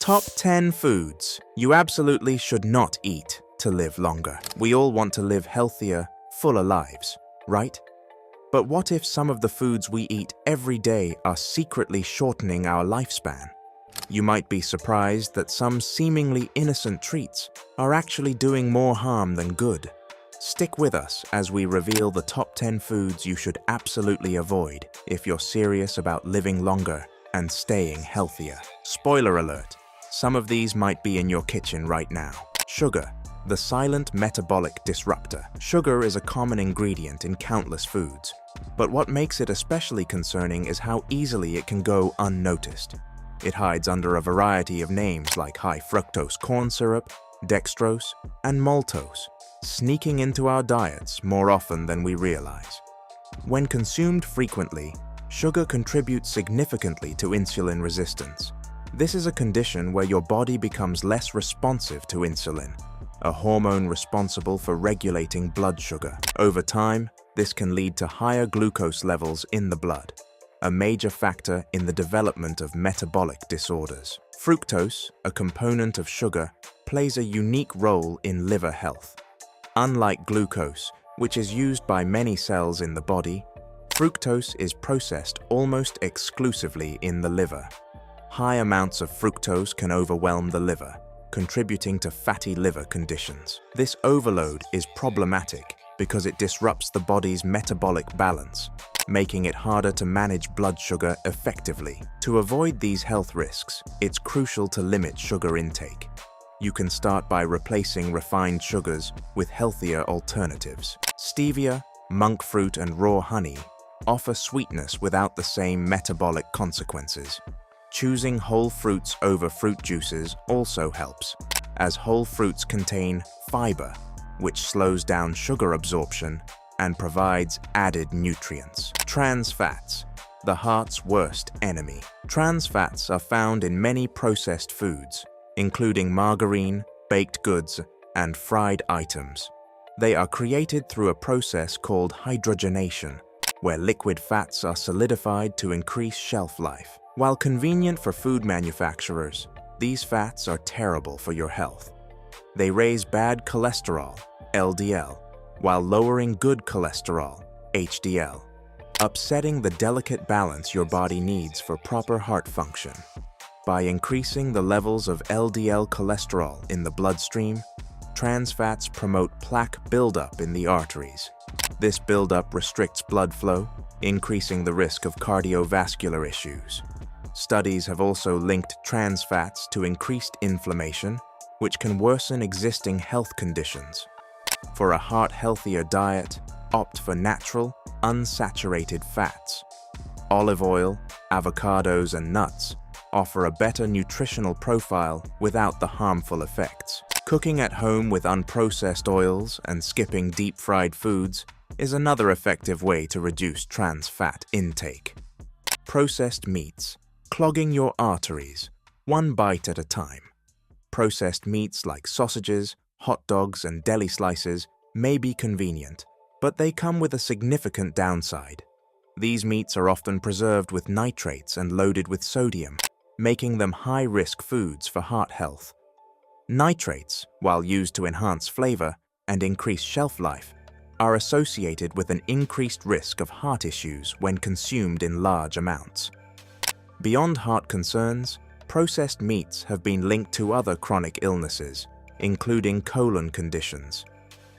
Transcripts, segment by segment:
Top 10 foods you absolutely should not eat to live longer. We all want to live healthier, fuller lives, right? But what if some of the foods we eat every day are secretly shortening our lifespan? You might be surprised that some seemingly innocent treats are actually doing more harm than good. Stick with us as we reveal the top 10 foods you should absolutely avoid if you're serious about living longer and staying healthier. Spoiler alert, some of these might be in your kitchen right now. Sugar, the silent metabolic disruptor. Sugar is a common ingredient in countless foods, but what makes it especially concerning is how easily it can go unnoticed. It hides under a variety of names like high fructose corn syrup, dextrose, and maltose, sneaking into our diets more often than we realize. When consumed frequently, sugar contributes significantly to insulin resistance. This is a condition where your body becomes less responsive to insulin, a hormone responsible for regulating blood sugar. Over time, this can lead to higher glucose levels in the blood, a major factor in the development of metabolic disorders. Fructose, a component of sugar, plays a unique role in liver health. Unlike glucose, which is used by many cells in the body, fructose is processed almost exclusively in the liver. High amounts of fructose can overwhelm the liver, contributing to fatty liver conditions. This overload is problematic because it disrupts the body's metabolic balance, making it harder to manage blood sugar effectively. To avoid these health risks, it's crucial to limit sugar intake. You can start by replacing refined sugars with healthier alternatives. Stevia, monk fruit, and raw honey offer sweetness without the same metabolic consequences. Choosing whole fruits over fruit juices also helps, as whole fruits contain fiber, which slows down sugar absorption and provides added nutrients. Trans fats, the heart's worst enemy. Trans fats are found in many processed foods, including margarine, baked goods, and fried items. They are created through a process called hydrogenation, where liquid fats are solidified to increase shelf life. While convenient for food manufacturers, these fats are terrible for your health. They raise bad cholesterol, LDL, while lowering good cholesterol, HDL, upsetting the delicate balance your body needs for proper heart function. By increasing the levels of LDL cholesterol in the bloodstream, trans fats promote plaque buildup in the arteries. This buildup restricts blood flow, increasing the risk of cardiovascular issues. Studies have also linked trans fats to increased inflammation, which can worsen existing health conditions. For a heart-healthier diet, opt for natural, unsaturated fats. Olive oil, avocados, and nuts offer a better nutritional profile without the harmful effects. Cooking at home with unprocessed oils and skipping deep-fried foods is another effective way to reduce trans fat intake. Processed meats, clogging your arteries, one bite at a time. Processed meats like sausages, hot dogs, and deli slices may be convenient, but they come with a significant downside. These meats are often preserved with nitrates and loaded with sodium, making them high-risk foods for heart health. Nitrates, while used to enhance flavor and increase shelf life, are associated with an increased risk of heart issues when consumed in large amounts. Beyond heart concerns, processed meats have been linked to other chronic illnesses, including colon conditions.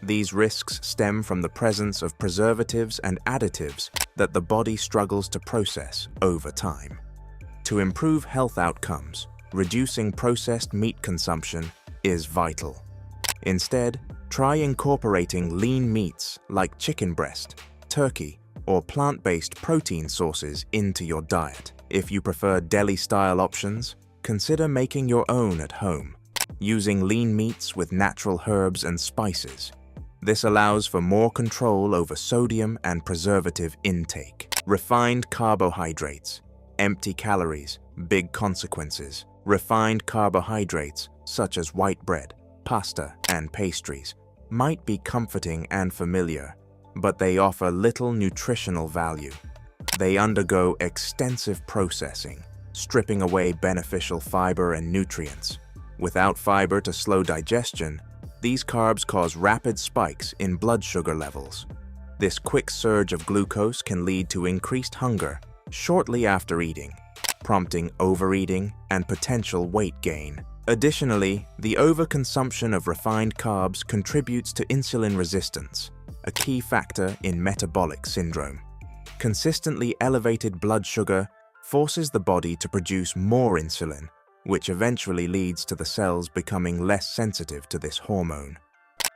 These risks stem from the presence of preservatives and additives that the body struggles to process over time. To improve health outcomes, reducing processed meat consumption is vital. Instead, try incorporating lean meats like chicken breast, turkey, or plant-based protein sources into your diet. If you prefer deli-style options, consider making your own at home, using lean meats with natural herbs and spices. This allows for more control over sodium and preservative intake. Refined carbohydrates, empty calories, big consequences. Refined carbohydrates, such as white bread, pasta, and pastries, might be comforting and familiar, but they offer little nutritional value. They undergo extensive processing, stripping away beneficial fiber and nutrients. Without fiber to slow digestion, these carbs cause rapid spikes in blood sugar levels. This quick surge of glucose can lead to increased hunger shortly after eating, prompting overeating and potential weight gain. Additionally, the overconsumption of refined carbs contributes to insulin resistance, a key factor in metabolic syndrome. Consistently elevated blood sugar forces the body to produce more insulin, which eventually leads to the cells becoming less sensitive to this hormone.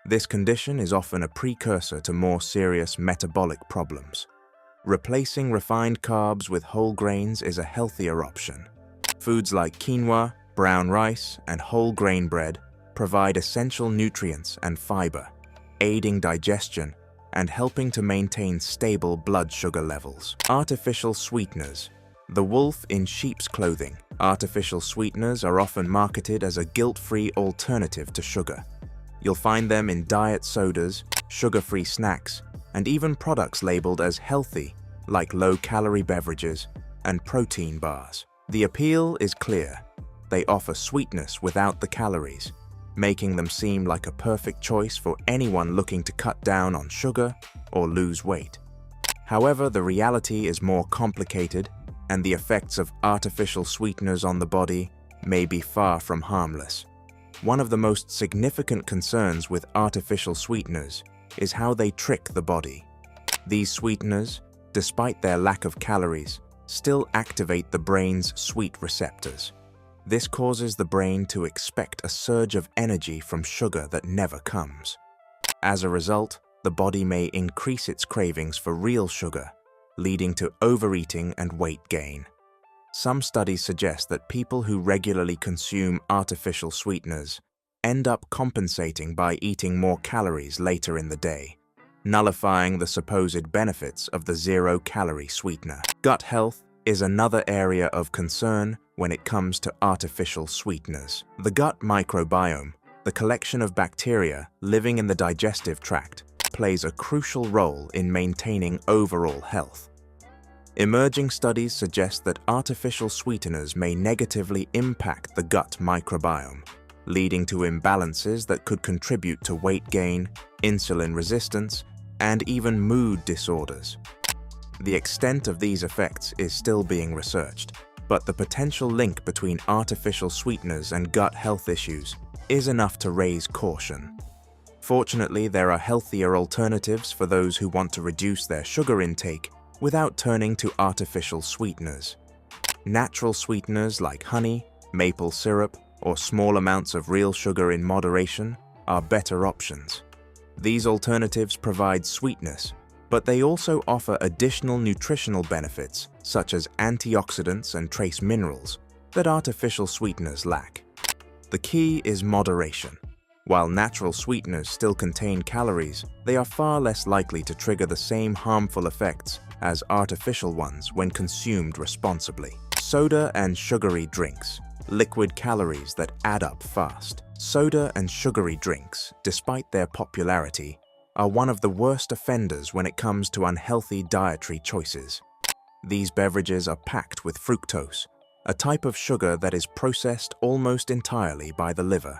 This condition is often a precursor to more serious metabolic problems. Replacing refined carbs with whole grains is a healthier option. Foods like quinoa, brown rice, and whole grain bread provide essential nutrients and fiber, aiding digestion and helping to maintain stable blood sugar levels. Artificial sweeteners. The wolf in sheep's clothing. Artificial sweeteners are often marketed as a guilt-free alternative to sugar. You'll find them in diet sodas, sugar-free snacks, and even products labeled as healthy, like low-calorie beverages and protein bars. The appeal is clear. They offer sweetness without the calories, making them seem like a perfect choice for anyone looking to cut down on sugar or lose weight. However, the reality is more complicated, and the effects of artificial sweeteners on the body may be far from harmless. One of the most significant concerns with artificial sweeteners is how they trick the body. These sweeteners, despite their lack of calories, still activate the brain's sweet receptors. This causes the brain to expect a surge of energy from sugar that never comes. As a result, the body may increase its cravings for real sugar, leading to overeating and weight gain. Some studies suggest that people who regularly consume artificial sweeteners end up compensating by eating more calories later in the day, nullifying the supposed benefits of the zero-calorie sweetener. Gut health is another area of concern when it comes to artificial sweeteners. The gut microbiome, the collection of bacteria living in the digestive tract, plays a crucial role in maintaining overall health. Emerging studies suggest that artificial sweeteners may negatively impact the gut microbiome, leading to imbalances that could contribute to weight gain, insulin resistance, and even mood disorders. The extent of these effects is still being researched, but the potential link between artificial sweeteners and gut health issues is enough to raise caution. Fortunately, there are healthier alternatives for those who want to reduce their sugar intake without turning to artificial sweeteners. Natural sweeteners like honey, maple syrup, or small amounts of real sugar in moderation are better options. These alternatives provide sweetness, but they also offer additional nutritional benefits such as antioxidants and trace minerals that artificial sweeteners lack. The key is moderation. While natural sweeteners still contain calories, they are far less likely to trigger the same harmful effects as artificial ones when consumed responsibly. Soda and sugary drinks, liquid calories that add up fast. Soda and sugary drinks, despite their popularity, are one of the worst offenders when it comes to unhealthy dietary choices. These beverages are packed with fructose, a type of sugar that is processed almost entirely by the liver.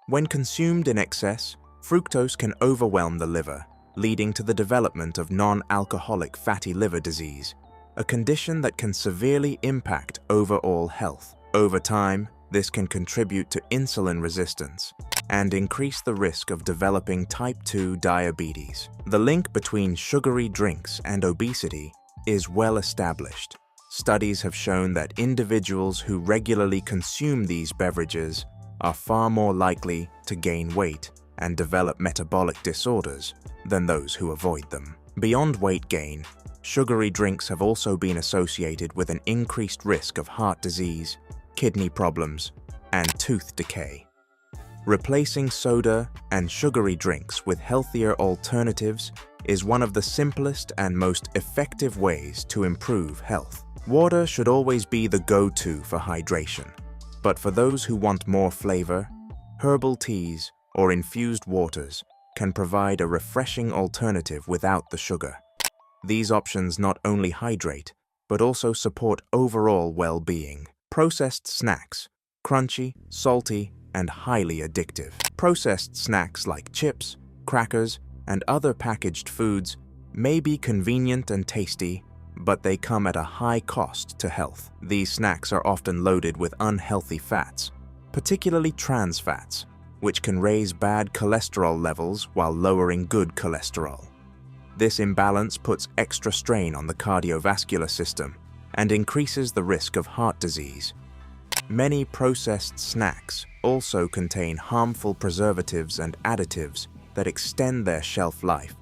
When consumed in excess, fructose can overwhelm the liver, leading to the development of non-alcoholic fatty liver disease, a condition that can severely impact overall health. Over time, this can contribute to insulin resistance and increase the risk of developing type 2 diabetes. The link between sugary drinks and obesity is well established. Studies have shown that individuals who regularly consume these beverages are far more likely to gain weight and develop metabolic disorders than those who avoid them. Beyond weight gain, sugary drinks have also been associated with an increased risk of heart disease, kidney problems, and tooth decay. Replacing soda and sugary drinks with healthier alternatives is one of the simplest and most effective ways to improve health. Water should always be the go-to for hydration, but for those who want more flavor, herbal teas or infused waters can provide a refreshing alternative without the sugar. These options not only hydrate, but also support overall well-being. Processed snacks, crunchy, salty, and highly addictive. Processed snacks like chips, crackers, and other packaged foods may be convenient and tasty, but they come at a high cost to health. These snacks are often loaded with unhealthy fats, particularly trans fats, which can raise bad cholesterol levels while lowering good cholesterol. This imbalance puts extra strain on the cardiovascular system and increases the risk of heart disease. Many processed snacks also contain harmful preservatives and additives that extend their shelf life,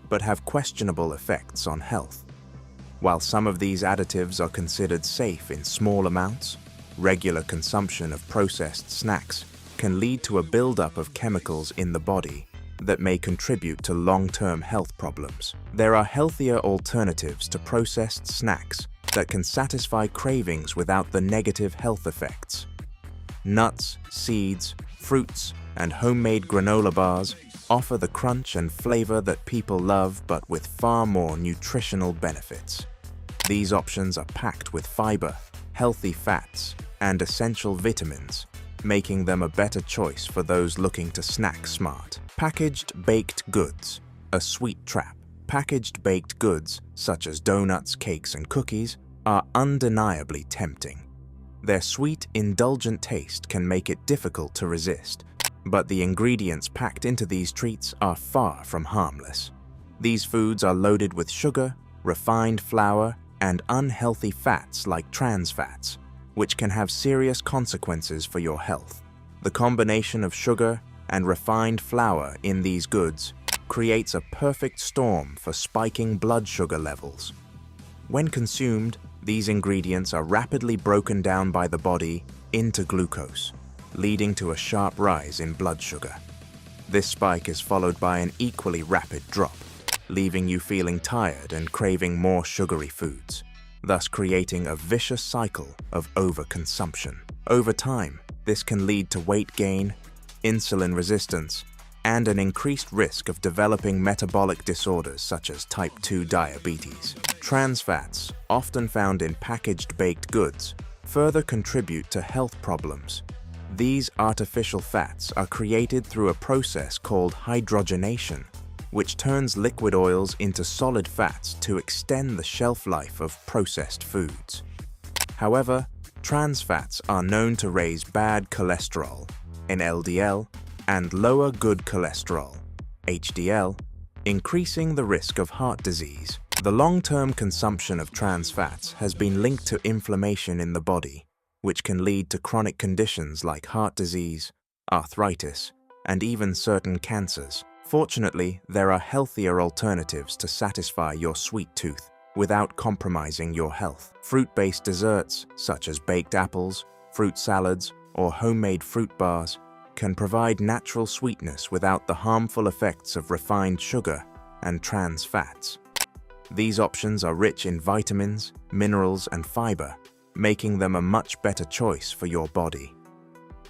but have questionable effects on health. While some of these additives are considered safe in small amounts, regular consumption of processed snacks can lead to a buildup of chemicals in the body that may contribute to long-term health problems. There are healthier alternatives to processed snacks that can satisfy cravings without the negative health effects. Nuts, seeds, fruits, and homemade granola bars offer the crunch and flavor that people love, but with far more nutritional benefits. These options are packed with fiber, healthy fats, and essential vitamins, making them a better choice for those looking to snack smart. Packaged baked goods, a sweet trap. Packaged baked goods, such as donuts, cakes, and cookies, are undeniably tempting. Their sweet, indulgent taste can make it difficult to resist, but the ingredients packed into these treats are far from harmless. These foods are loaded with sugar, refined flour, and unhealthy fats like trans fats, which can have serious consequences for your health. The combination of sugar and refined flour in these goods creates a perfect storm for spiking blood sugar levels. When consumed, these ingredients are rapidly broken down by the body into glucose, leading to a sharp rise in blood sugar. This spike is followed by an equally rapid drop, leaving you feeling tired and craving more sugary foods, thus creating a vicious cycle of overconsumption. Over time, this can lead to weight gain, insulin resistance, and an increased risk of developing metabolic disorders such as type 2 diabetes. Trans fats, often found in packaged baked goods, further contribute to health problems. These artificial fats are created through a process called hydrogenation, which turns liquid oils into solid fats to extend the shelf life of processed foods. However, trans fats are known to raise bad cholesterol, LDL, and lower good cholesterol, HDL, increasing the risk of heart disease. The long-term consumption of trans fats has been linked to inflammation in the body, which can lead to chronic conditions like heart disease, arthritis, and even certain cancers. Fortunately, there are healthier alternatives to satisfy your sweet tooth without compromising your health. Fruit-based desserts, such as baked apples, fruit salads, or homemade fruit bars, can provide natural sweetness without the harmful effects of refined sugar and trans fats. These options are rich in vitamins, minerals, and fiber, making them a much better choice for your body.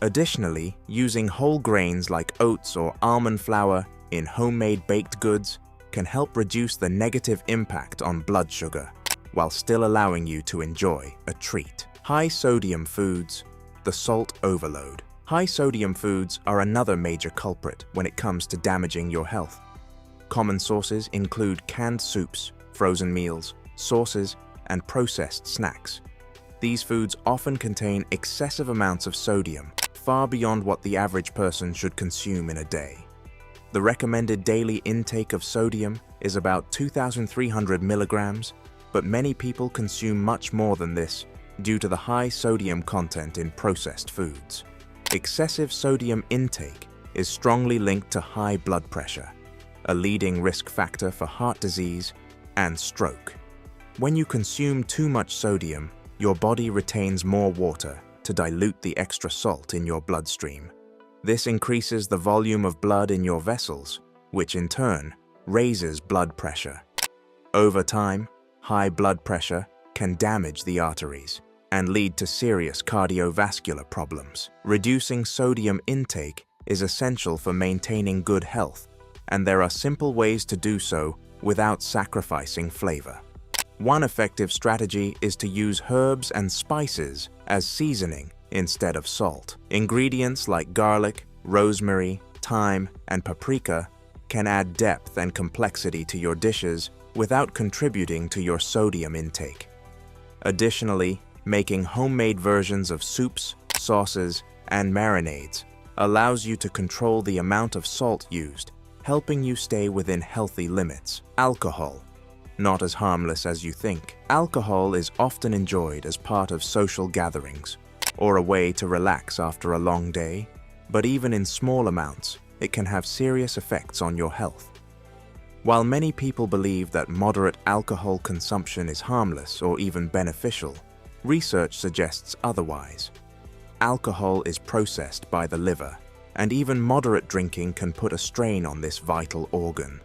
Additionally, using whole grains like oats or almond flour in homemade baked goods can help reduce the negative impact on blood sugar, while still allowing you to enjoy a treat. High-sodium foods, the salt overload. High-sodium foods are another major culprit when it comes to damaging your health. Common sources include canned soups, frozen meals, sauces, and processed snacks. These foods often contain excessive amounts of sodium, far beyond what the average person should consume in a day. The recommended daily intake of sodium is about 2,300 milligrams, but many people consume much more than this due to the high sodium content in processed foods. Excessive sodium intake is strongly linked to high blood pressure, a leading risk factor for heart disease and stroke. When you consume too much sodium, your body retains more water to dilute the extra salt in your bloodstream. This increases the volume of blood in your vessels, which in turn raises blood pressure. Over time, high blood pressure can damage the arteries and lead to serious cardiovascular problems. Reducing sodium intake is essential for maintaining good health, and there are simple ways to do so without sacrificing flavor. One effective strategy is to use herbs and spices as seasoning instead of salt. Ingredients like garlic, rosemary, thyme, and paprika can add depth and complexity to your dishes without contributing to your sodium intake. Additionally, making homemade versions of soups, sauces, and marinades allows you to control the amount of salt used, helping you stay within healthy limits. Alcohol. Not as harmless as you think. Alcohol is often enjoyed as part of social gatherings or a way to relax after a long day, but even in small amounts, it can have serious effects on your health. While many people believe that moderate alcohol consumption is harmless or even beneficial, research suggests otherwise. Alcohol is processed by the liver, and even moderate drinking can put a strain on this vital organ.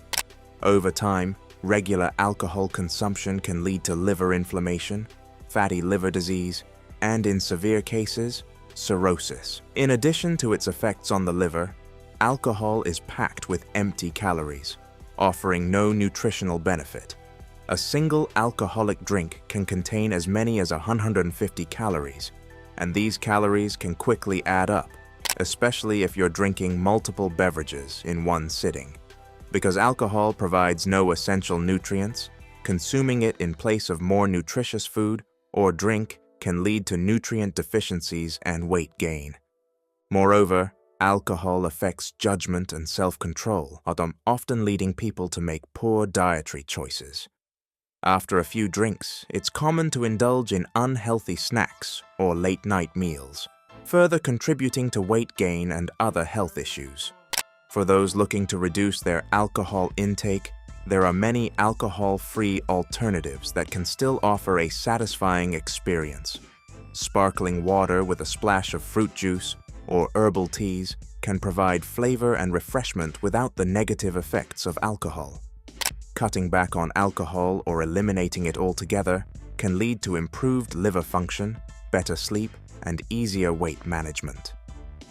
Over time, regular alcohol consumption can lead to liver inflammation, fatty liver disease, and in severe cases, cirrhosis. In addition to its effects on the liver, alcohol is packed with empty calories, offering no nutritional benefit. A single alcoholic drink can contain as many as 150 calories, and these calories can quickly add up, especially if you're drinking multiple beverages in one sitting. Because alcohol provides no essential nutrients, consuming it in place of more nutritious food or drink can lead to nutrient deficiencies and weight gain. Moreover, alcohol affects judgment and self-control, often leading people to make poor dietary choices. After a few drinks, it's common to indulge in unhealthy snacks or late-night meals, further contributing to weight gain and other health issues. For those looking to reduce their alcohol intake, there are many alcohol-free alternatives that can still offer a satisfying experience. Sparkling water with a splash of fruit juice or herbal teas can provide flavor and refreshment without the negative effects of alcohol. Cutting back on alcohol or eliminating it altogether can lead to improved liver function, better sleep, and easier weight management.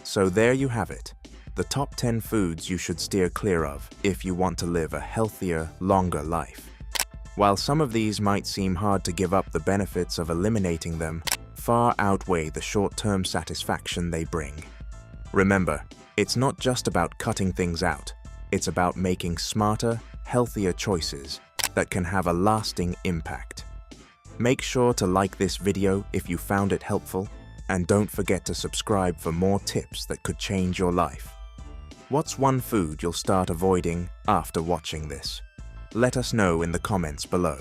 So there you have it, the top 10 foods you should steer clear of if you want to live a healthier, longer life. While some of these might seem hard to give up, the benefits of eliminating them far outweigh the short-term satisfaction they bring. Remember, it's not just about cutting things out, it's about making smarter, healthier choices that can have a lasting impact. Make sure to like this video if you found it helpful, and don't forget to subscribe for more tips that could change your life. What's one food you'll start avoiding after watching this? Let us know in the comments below.